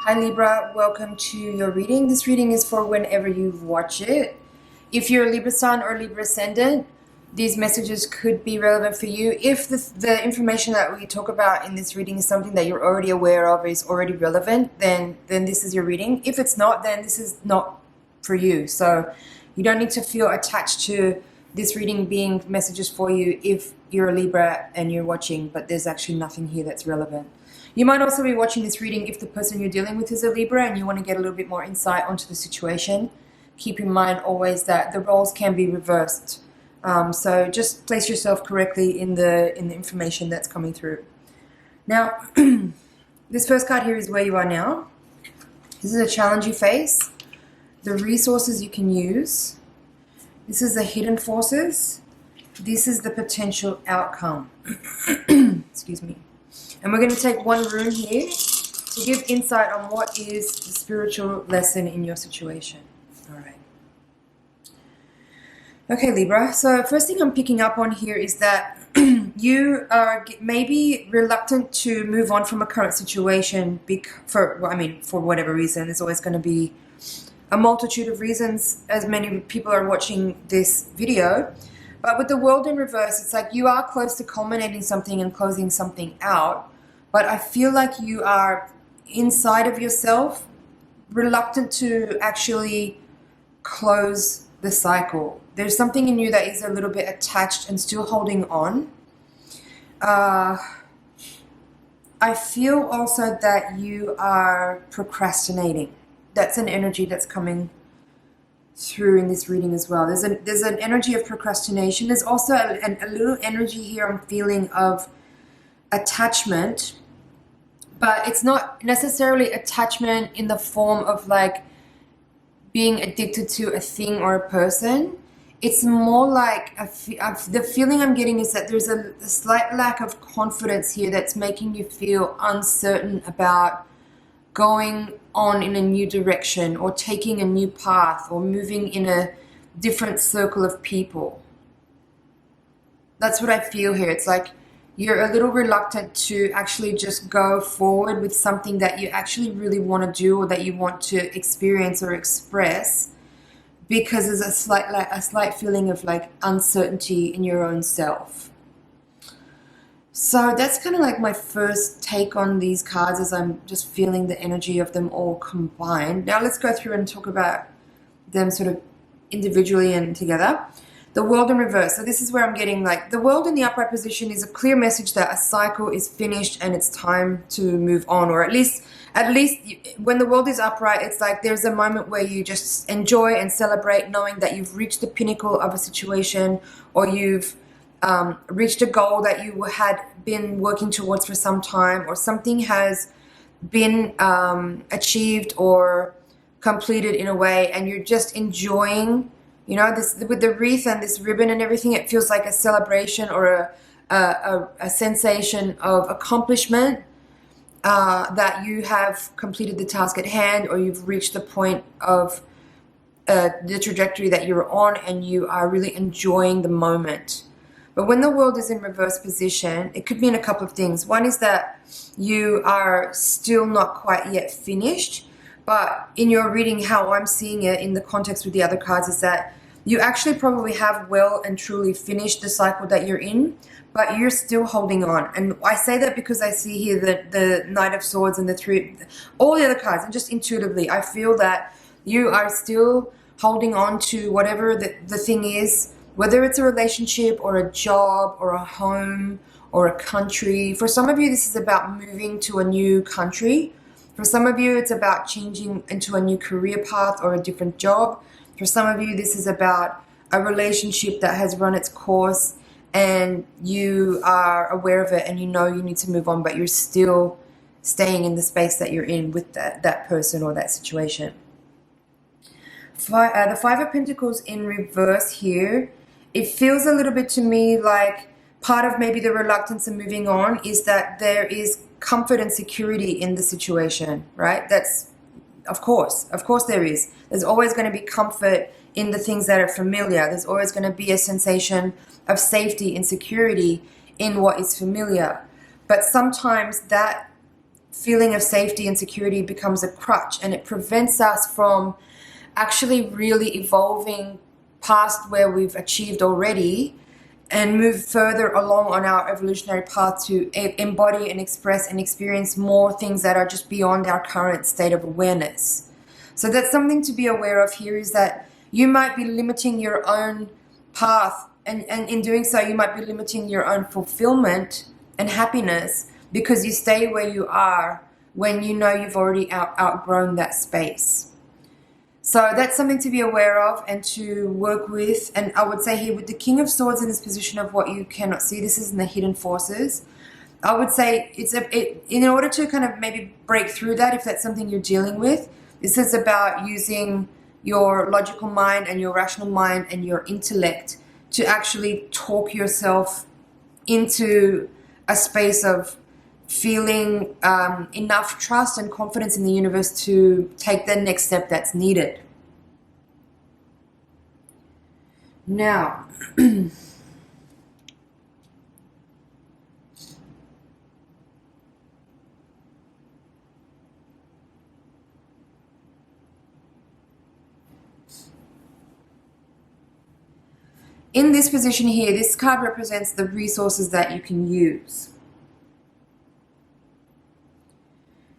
Hi Libra, welcome to your reading. This reading is for whenever you watch it. If you're a Libra Sun or Libra Ascendant, these messages could be relevant for you. If the information that we talk about in this reading is something that you're already aware of, is already relevant, then this is your reading. If it's not, then this is not for you. So you don't need to feel attached to this reading being messages for you if you're a Libra and you're watching, but there's actually nothing here that's relevant. You might also be watching this reading if the person you're dealing with is a Libra and you want to get a little bit more insight onto the situation. Keep in mind always that the roles can be reversed. So just place yourself correctly in the information that's coming through. Now, this first card here is where you are now. This is a challenge you face, the resources you can use. This is the hidden forces. This is the potential outcome. Excuse me. And we're going to take one rune here to give insight on what is the spiritual lesson in your situation. All right. Okay, Libra. So first thing I'm picking up on here is that you are maybe reluctant to move on from a current situation for whatever reason. There's always going to be a multitude of reasons as many people are watching this video. But with the world in reverse, it's like you are close to culminating something and closing something out. But I feel like you are inside of yourself reluctant to actually close the cycle. There's something in you that is a little bit attached and still holding on. I feel also that you are procrastinating. That's an energy that's coming through in this reading as well. There's an energy of procrastination. There's also a little energy here I'm feeling of attachment, but it's not necessarily attachment in the form of like being addicted to a thing or a person. It's more like the feeling I'm getting is that there's a slight lack of confidence here that's making you feel uncertain about going on in a new direction or taking a new path or moving in a different circle of people. That's what I feel here. It's like you're a little reluctant to actually just go forward with something that you actually really want to do or that you want to experience or express because there's a slight feeling of like uncertainty in your own self. So that's kind of like my first take on these cards as I'm just feeling the energy of them all combined. Now let's go through and talk about them sort of individually and together. The world in reverse. So this is where I'm getting like the world in the upright position is a clear message that a cycle is finished and it's time to move on, or at least when the world is upright, it's like there's a moment where you just enjoy and celebrate knowing that you've reached the pinnacle of a situation or you've reached a goal that you had been working towards for some time, or something has been achieved or completed in a way, and you're just enjoying, you know, this with the wreath and this ribbon and everything. It feels like a celebration or a sensation of accomplishment, that you have completed the task at hand, or you've reached the point of the trajectory that you're on, and you are really enjoying the moment. But when the world is in reverse position, it could mean a couple of things. One is that you are still not quite yet finished, but in your reading, how I'm seeing it in the context with the other cards is that you actually probably have well and truly finished the cycle that you're in, but you're still holding on. And I say that because I see here the Knight of Swords and the three, all the other cards, and just intuitively, I feel that you are still holding on to whatever the thing is, whether it's a relationship or a job or a home or a country. For some of you, this is about moving to a new country. For some of you, it's about changing into a new career path or a different job. For some of you, this is about a relationship that has run its course and you are aware of it and you know you need to move on, but you're still staying in the space that you're in with that person or that situation. The Five of Pentacles in reverse here, it feels a little bit to me like part of maybe the reluctance of moving on is that there is comfort and security in the situation, right? That's, of course there is. There's always going to be comfort in the things that are familiar. There's always going to be a sensation of safety and security in what is familiar. But sometimes that feeling of safety and security becomes a crutch, and it prevents us from actually really evolving past where we've achieved already and move further along on our evolutionary path to embody and express and experience more things that are just beyond our current state of awareness. So that's something to be aware of here, is that you might be limiting your own path, and in doing so you might be limiting your own fulfillment and happiness because you stay where you are when you know you've already outgrown that space. So that's something to be aware of and to work with. And I would say here with the King of Swords in this position of what you cannot see, this is in the hidden forces. I would say in order to kind of maybe break through that, if that's something you're dealing with, this is about using your logical mind and your rational mind and your intellect to actually talk yourself into a space of feeling enough trust and confidence in the universe to take the next step that's needed. Now, in this position here, this card represents the resources that you can use.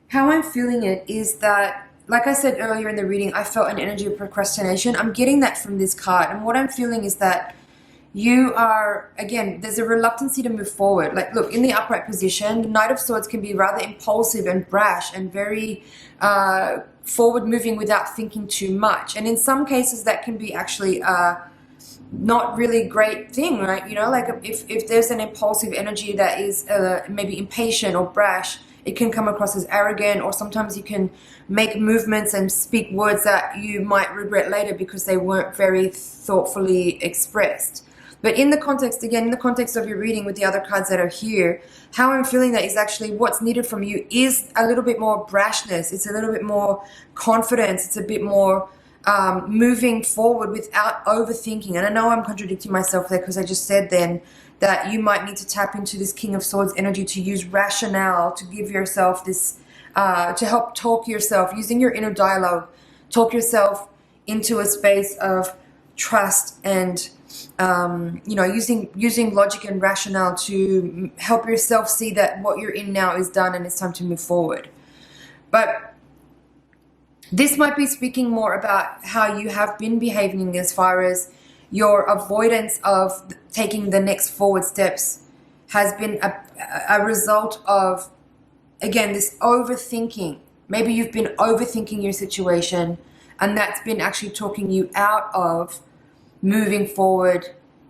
How I'm feeling it is that, like I said earlier in the reading, I felt an energy of procrastination. I'm getting that from this card. And what I'm feeling is that you are, again, there's a reluctancy to move forward. Like, look, in the upright position, the Knight of Swords can be rather impulsive and brash and very forward moving without thinking too much. And in some cases, that can be actually not really great thing, right? You know, like if there's an impulsive energy that is maybe impatient or brash, it can come across as arrogant, or sometimes you can make movements and speak words that you might regret later because they weren't very thoughtfully expressed. But in the context, again, in the context of your reading with the other cards that are here, how I'm feeling that is actually what's needed from you is a little bit more brashness. It's a little bit more confidence. It's a bit more moving forward without overthinking. And I know I'm contradicting myself there because I just said then that you might need to tap into this King of Swords energy to use rationale, to give yourself this, to help talk yourself, using your inner dialogue, talk yourself into a space of trust and, you know, using logic and rationale to help yourself see that what you're in now is done and it's time to move forward. But this might be speaking more about how you have been behaving as far as your avoidance of taking the next forward steps has been a result of, again, this overthinking. Maybe you've been overthinking your situation, and that's been actually talking you out of moving forward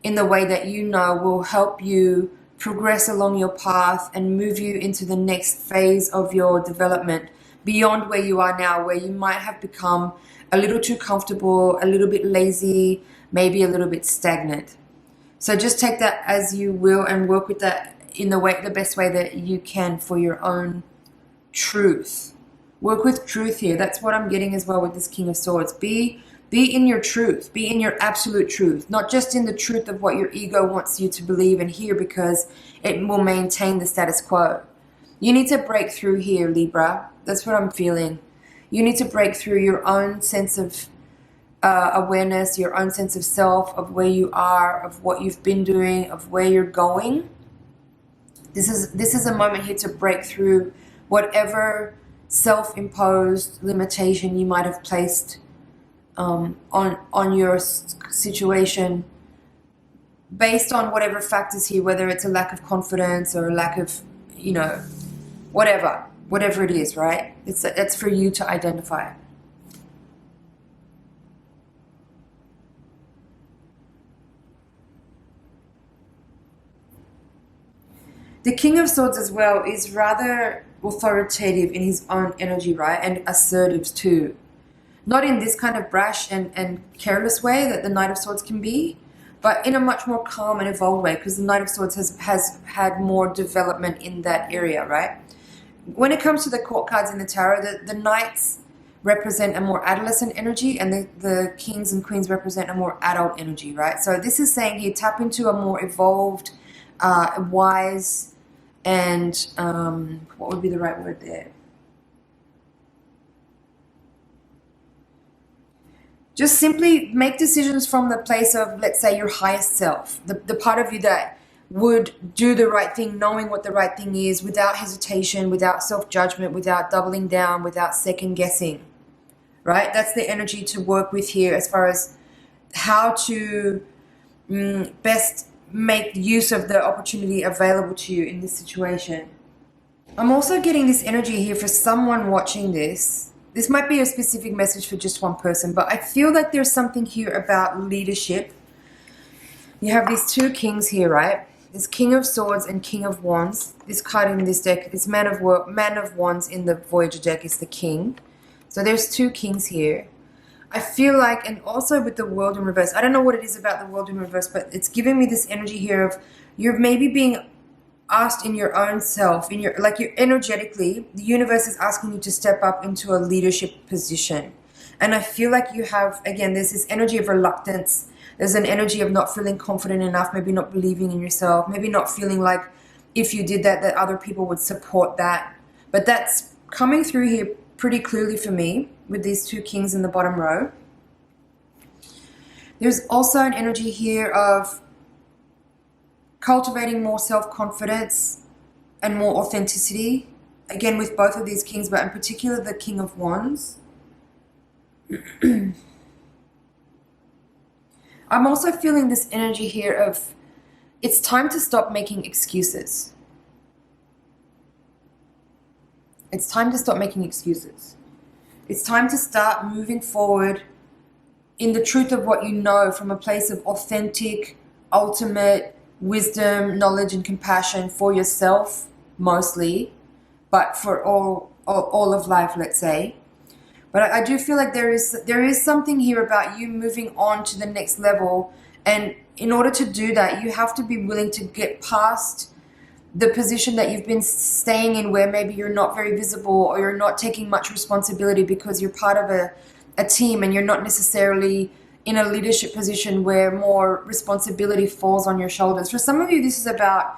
in the way that you know will help you progress along your path and move you into the next phase of your development beyond where you are now, where you might have become a little too comfortable, a little bit lazy, maybe a little bit stagnant. So just take that as you will and work with that in the best way that you can for your own truth. Work with truth here. That's what I'm getting as well with this King of Swords. Be in your truth. Be in your absolute truth, not just in the truth of what your ego wants you to believe and hear, because it will maintain the status quo. You need to break through here, Libra. That's what I'm feeling. You need to break through your own sense of awareness, your own sense of self, of where you are, of what you've been doing, of where you're going. This is a moment here to break through whatever self-imposed limitation you might have placed on your situation based on whatever factors here, whether it's a lack of confidence or a lack of, you know, whatever it is, right? It's for you to identify. The King of Swords as well is rather authoritative in his own energy, right? And assertive too. Not in this kind of brash and careless way that the Knight of Swords can be, but in a much more calm and evolved way, because the Knight of Swords has had more development in that area, right? When it comes to the court cards in the tarot, the Knights represent a more adolescent energy, and the Kings and Queens represent a more adult energy, right? So this is saying here, tap into a more evolved, wise, And what would be the right word there? Just simply make decisions from the place of, let's say, your highest self, the part of you that would do the right thing, knowing what the right thing is, without hesitation, without self-judgment, without doubling down, without second guessing, right? That's the energy to work with here as far as how to best make use of the opportunity available to you in this situation. I'm also getting this energy here for someone watching this. This might be a specific message for just one person, but I feel like there's something here about leadership. You have these two kings here, right? This King of Swords and King of Wands. This card in this deck, this Man of Wands in the Voyager deck is the King. So there's two kings here. I feel like, and also with the World in reverse, I don't know what it is about the World in reverse, but it's giving me this energy here of you're maybe being asked in your own self, in your, like, you're energetically, the universe is asking you to step up into a leadership position. And I feel like you have, again, there's this energy of reluctance. There's an energy of not feeling confident enough, maybe not believing in yourself, maybe not feeling like if you did that, that other people would support that. But that's coming through here pretty clearly for me with these two kings in the bottom row. There's also an energy here of cultivating more self-confidence and more authenticity. Again, with both of these kings, but in particular the King of Wands. I'm also feeling this energy here of it's time to stop making excuses. It's time to stop making excuses. It's time to start moving forward in the truth of what you know from a place of authentic, ultimate wisdom, knowledge, and compassion for yourself mostly, but for all of life, let's say. But I do feel like there is something here about you moving on to the next level, and in order to do that, you have to be willing to get past the position that you've been staying in, where maybe you're not very visible or you're not taking much responsibility because you're part of a team and you're not necessarily in a leadership position where more responsibility falls on your shoulders. For some of you, this is about,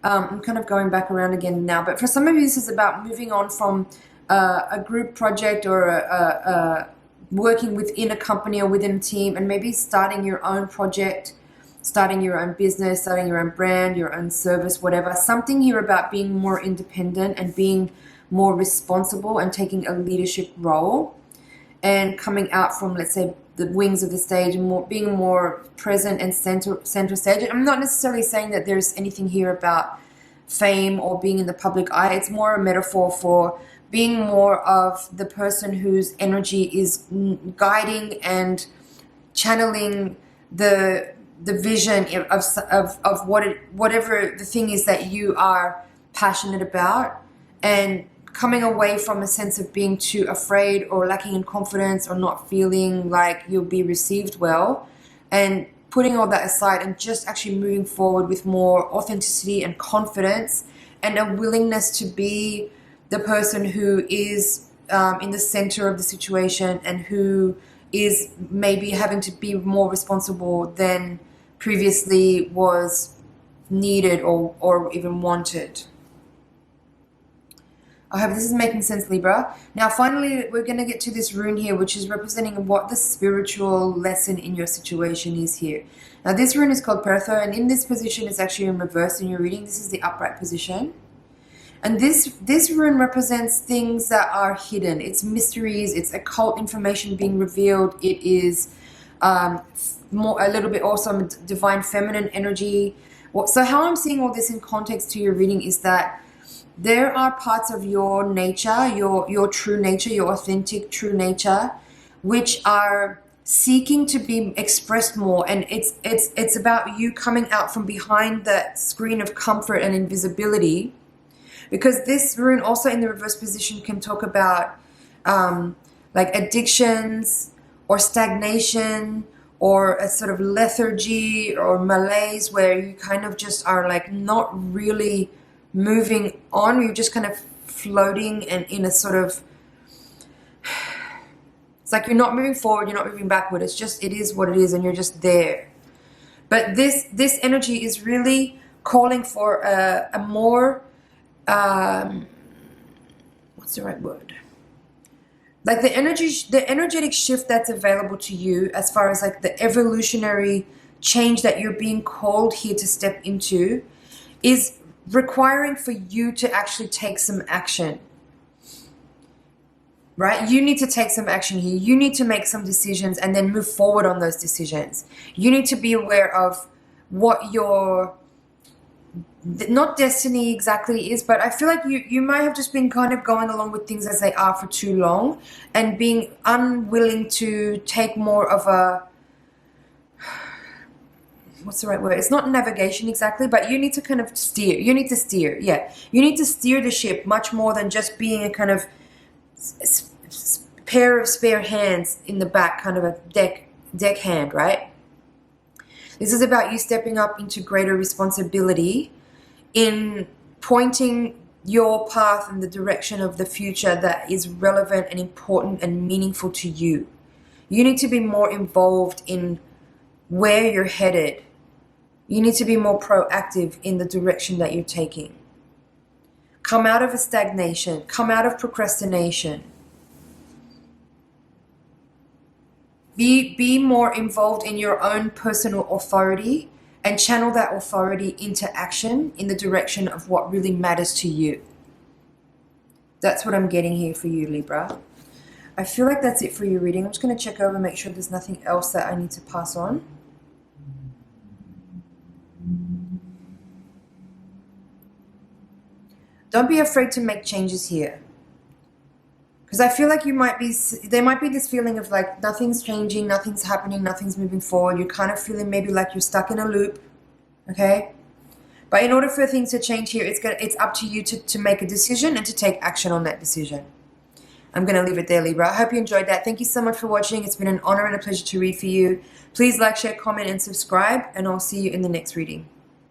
I'm kind of going back around again now, but for some of you, this is about moving on from a group project or working within a company or within a team, and maybe starting your own project, starting your own business, starting your own brand, your own service, whatever. Something here about being more independent and being more responsible and taking a leadership role and coming out from, let's say, the wings of the stage and being more present and center stage. I'm not necessarily saying that there's anything here about fame or being in the public eye. It's more a metaphor for being more of the person whose energy is guiding and channeling the vision of whatever the thing is that you are passionate about, and coming away from a sense of being too afraid or lacking in confidence or not feeling like you'll be received well, and putting all that aside and just actually moving forward with more authenticity and confidence and a willingness to be the person who is in the center of the situation and who is maybe having to be more responsible than previously was needed or even wanted. I hope this is making sense, Libra. Now, finally, we're going to get to this rune here, which is representing what the spiritual lesson in your situation is here. Now, this rune is called Pertho, and in this position, it's actually in reverse in your reading. This is the upright position. And this rune represents things that are hidden. It's mysteries. It's occult information being revealed. It is a little bit also divine feminine energy. So how I'm seeing all this in context to your reading is that there are parts of your nature, your true nature, your authentic true nature, which are seeking to be expressed more. And it's about you coming out from behind that screen of comfort and invisibility. Because this rune also in the reverse position can talk about like addictions or stagnation or a sort of lethargy or malaise where you kind of just are like not really moving on. You're just kind of floating and in a sort of, it's like you're not moving forward, you're not moving backward. It's just, it is what it is, and you're just there. But this energy is really calling for a more what's the right word? Like the energetic shift that's available to you as far as like the evolutionary change that you're being called here to step into is requiring for you to actually take some action. Right? You need to take some action here. You need to make some decisions and then move forward on those decisions. You need to be aware of what your, not destiny exactly is, but I feel like you might have just been kind of going along with things as they are for too long and being unwilling to take more of a, what's the right word? It's not navigation exactly, but you need to kind of steer. You need to steer. Yeah. You need to steer the ship much more than just being a kind of pair of spare hands in the back, kind of a deck hand, right? This is about you stepping up into greater responsibility in pointing your path in the direction of the future that is relevant and important and meaningful to you. You need to be more involved in where you're headed. You need to be more proactive in the direction that you're taking. Come out of a stagnation. Come out of procrastination. Be more involved in your own personal authority and channel that authority into action in the direction of what really matters to you. That's what I'm getting here for you, Libra. I feel like that's it for your reading. I'm just going to check over and make sure there's nothing else that I need to pass on. Don't be afraid to make changes here. Because I feel like there might be this feeling of like nothing's changing, nothing's happening, nothing's moving forward. You're kind of feeling maybe like you're stuck in a loop, okay? But in order for things to change here, it's up to you to make a decision and to take action on that decision. I'm going to leave it there, Libra. I hope you enjoyed that. Thank you so much for watching. It's been an honor and a pleasure to read for you. Please like, share, comment, and subscribe, and I'll see you in the next reading.